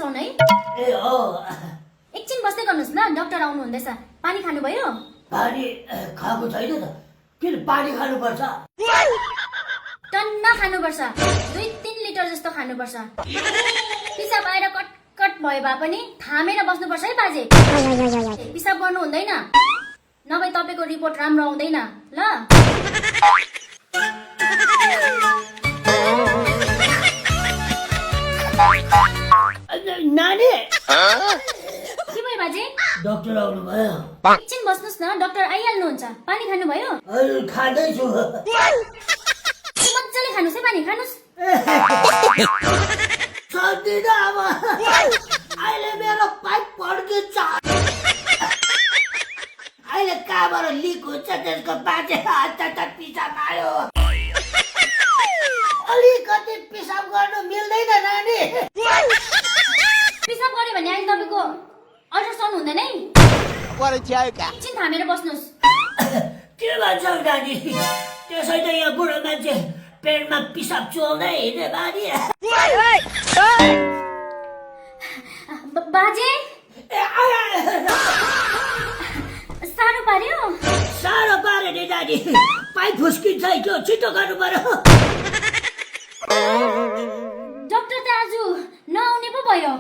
Phone है। ए हो एकछिन बस्दै गर्नुहोस् ल, डाक्टर आउनु हुँदैछ। पानी खानुभयो? पानी खाएको छैन त किन पानी खानुपर्छ टन्न खानुपर्छ, 2-3 लिटर जस्तो खानुपर्छ। पिसाब आएर कटकट भयो भए पनि थामेर बस्नुपर्छ है बाजे। पिसाब गर्नु हुँदैन, नभए तपाईँको रिपोर्ट राम्रो आउँदैन ल। नानी के भयो बाजे? डाक्टर आउनु भयो एकछिन बस्नुहोस् न, डाक्टर आइहाल्नुहुन्छ। पानी खानुभयो? खाँदैछु मजाले खानुहोस् है, पानी खानुहोस्। सक्दिनँ अब अहिले मेरो पाइप पड्किन्छ अहिले कहाँबाट लिक हुन्छ त्यसको बाजे हात पिसाब आयो अलिकति पिसाब गर्नु मिल्दैन नानी पिसाब गर्यो भने अहिले तपाईँको अल्ट्रासाउन्ड हुँदैन है। एकछिन थामेर बस्नुहोस्। के भन्छौ नानी त्यसै त यहाँ बुढो मान्छे पेटमा पिसाब चोल्दै हिँड्ने बानी बाजे साह्रो पार्यो? साह्रो पारे नि नानी पाइप फुस्किन्छ त्यो छिटो गर्नु पर्यो डाक्टर त आज नआउने पो भयो।